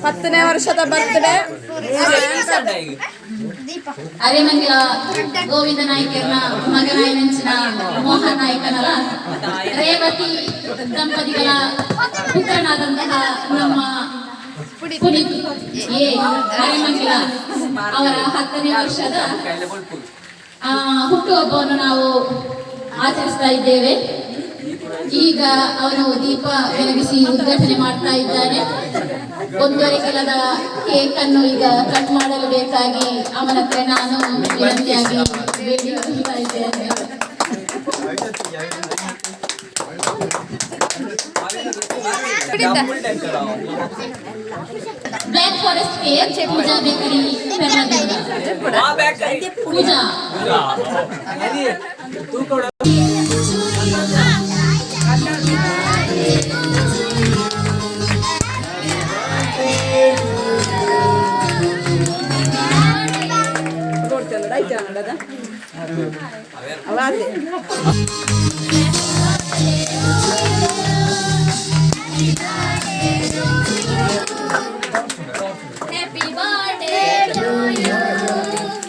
10ನೇ ವರ್ಷದ ಬರ್ತ್ಡೇ ಅರೆಮಂಗಿಲ ಗೋವಿಂದ ನಾಯ್ಕರ್ನ ಮಗನಾಯಿ ನೆಂಚಿನ ಮೋಹನ್ ನಾಯ್ಕನರ ರೇವತಿ ದಂಪತಿಗಳ ಪುತ್ರನಾದಂತಹ ನಮ್ಮ ಪುನೀತ್ ಅರೆಮಂಗಿಲ ಅವರ 10ನೇ ವರ್ಷದ ಹುಟ್ಟುಹಬ್ಬವನ್ನು ನಾವು ಆಚರಿಸ್ತಾ ಇದ್ದೇವೆ. ಈಗ ಅವನು ದೀಪ ಬೆಳಗಿಸಿ ಉದ್ಘಾಟನೆ ಮಾಡ್ತಾ ಇದ್ದಾನೆ. 1.5 ಕಿಲೋದ ಕೇಕ್ ಅನ್ನು ಈಗ ಕಟ್ ಮಾಡಲು ಬೇಕಾಗಿ ಅವನ ಹತ್ರ ನಾನು ವಿನಂತಿಯಾಗಿ ಬೇಡಿಕೊಳ್ತಾ ಇದ್ದೇನೆ. Black forest cake Pooja bakery Pooja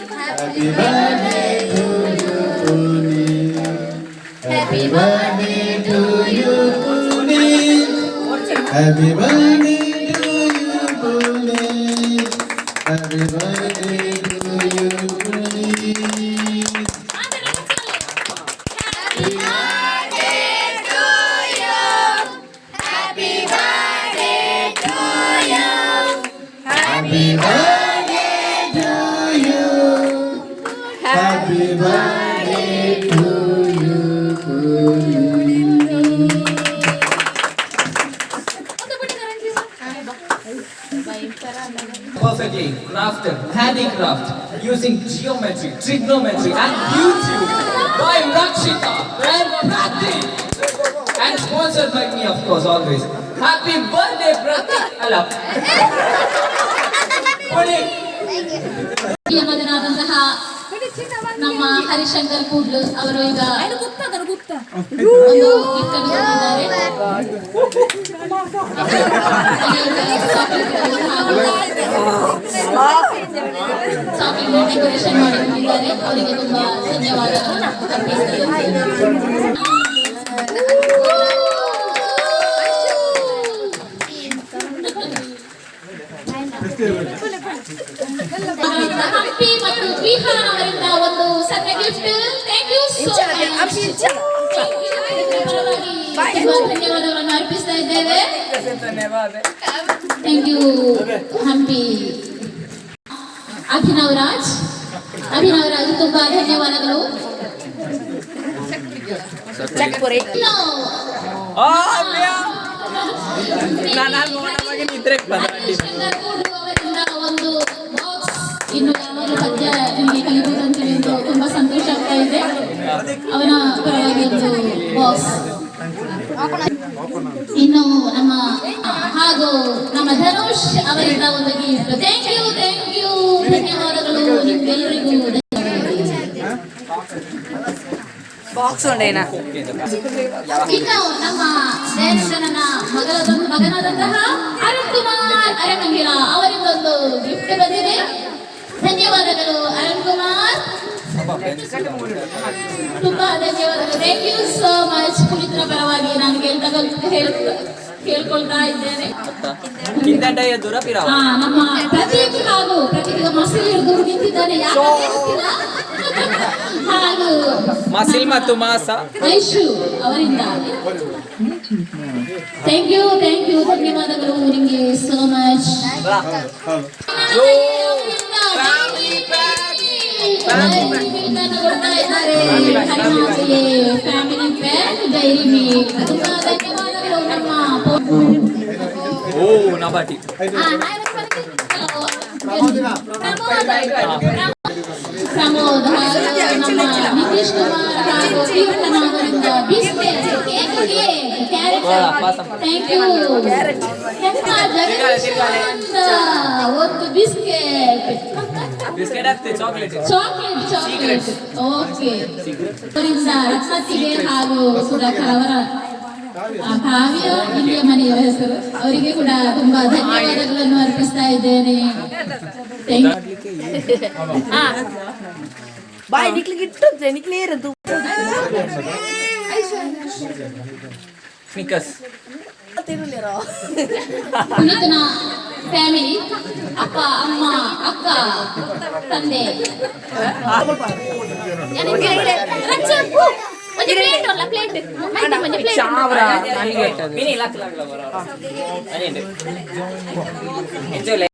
Happy birthday to you, Puneet. Happy birthday to you, Puneet. Happy birthday to you. Happy birthday to you. Happy birthday to you. Happy birthday to you, Puneet. Perfectly crafted handicraft using geometry, trigonometry and YouTube by Rakshita and Pratik and sponsored by me of course always. Happy birthday Pratik! Allah. ಮಗನಾದಂತಹ ನಮ್ಮ ಹರಿಶಂಕರ್ ಕೂಡ್ಲು ಅವರು ಈಗ ಒಂದು gift ಅನ್ನು chocolate decoration ಮಾಡಿಕೊಂಡಿದ್ದಾರೆ. ಅವರಿಗೆ ತುಂಬಾ ಧನ್ಯವಾದಗಳನ್ನು ಹಂಪಿ ಮತ್ತು ಬಿಹಾರ್ ಅವರಿಂದ ಒಂದು ಸಣ್ಣ gift. Thank you so much. ಧನ್ಯವಾದಗಳನ್ನು ಅರ್ಪಿಸ್ತಾ ಇದ್ದೇವೆ. Thank you Hampi. ಅಭಿನವ್ ರಾಜ್ ತುಂಬಾ ಧನ್ಯವಾದಗಳು. ಅವರಿಂದ ಒಂದು ಬಾಕ್ಸ್. ಇನ್ನು ಯಾವಾಗಲೂ ಪದ್ಯ ನಿಮಗೆ ಕಲಿಬಹುದು ಅಂತ ಎಂದು ತುಂಬಾ ಸಂತೋಷ ಆಗ್ತಾ ಇದೆ. ಅವನ ಪರವಾಗಿ ಒಂದು ಬಾಕ್ಸ್. ಇನ್ನು ಹಾಗೂ ನಮ್ಮ ಧನುಷ್ ಅವರಿಂದ ಒಂದು ಗಿಫ್ಟ್. ಥ್ಯಾಂಕ್ ಯು ಧನ್ಯವಾದಗಳು ನಿಮ್ಗೆಲ್ಲರಿಗೂ. ಬಾಕ್ಸ್ ಉಂಡೇನಾ? ಇನ್ನು ನಮ್ಮ ದಯಾನಂದನ ಮಗನಾದಂತಹ ಅರುಣ್ ಕುಮಾರ್ ಅರೆಮಂಗಿಲ ಅವರಿಂದ ಒಂದು ಗಿಫ್ಟ್ ಬಂದಿದೆ. ಧನ್ಯವಾದಗಳು ಅರುಣ್ ಕುಮಾರ್, ತುಂಬಾ ಧನ್ಯವಾದಗಳು. Thank you so much. ಪುನೀತ್ರ ಪರವಾಗಿ ನಾನು ಕೇಳ್ಕೊಳ್ತಾ ಇದ್ದೇನೆ. ನಮ್ಮ ಪ್ರತೀಕ್ ಹಾಗೂ ಪ್ರತೀಕ್ ಮಸೀಲ್ ದೂರ ನಿಂತಿದ್ದಾನೆ. ಹಾಗೂ ಮಸಿಲ್ ಮತ್ತು ಮಾಸ ಐಶು ಅವರಿಂದ ಥ್ಯಾಂಕ್ ಯು ಧನ್ಯವಾದಗಳು ನಿಮಗೆ ಸೋ ಮಚ್. ಕೊಡ್ತಾ ಇದ್ದಾರೆ ಫ್ಯಾಮಿಲಿ ಪ್ಯಾಕ್ ಡೈರಿ ಮಿಲ್ಕ್. ತುಂಬಾ ಧನ್ಯವಾದಗಳು. ನಮ್ಮ ನಬಾಟಿ ಪ್ರಮೋದ್ ನಮ್ಮ ನಿತೀಶ್ ಕುಮಾರ್ ಹಾಗೂ ಕೀರ್ತನ ಅವರಿಂದ ಬಿಸ್ಕೆಟ್ ಕ್ಯಾರೆಟ್. Thank you. ಒಂದು ಬಿಸ್ಕೆಟ್ ಚಾಕ್ಲೇಟ್ ಓಕೆ. ಅವರಿಂದ ರತ್ನತಿಗೆ ಹಾಗೂ ಸುಧಾಕರ್ ಅವರ ಕಾವ್ಯ ಇಲ್ಲಿಯ ಮನೆಯ ಹೆಸರು. ಅವರಿಗೆ ಕೂಡ ತುಂಬಾ ಧನ್ಯವಾದಗಳನ್ನು ಅರ್ಪಿಸ್ತಾರೆ. ಇದ್ದೇನೆ. ಬಾಯ್ ನಿಕ್ಲಿಗೆ ಇಟ್ಟು ನಿಕ್ಲೇ ಇರೋದು Snickers. ಪುನೀತನ ಫ್ಯಾಮಿಲಿ, ಅಪ್ಪ, ಅಮ್ಮ, ಅಕ್ಕ, ತಂದೆ. Enjoy.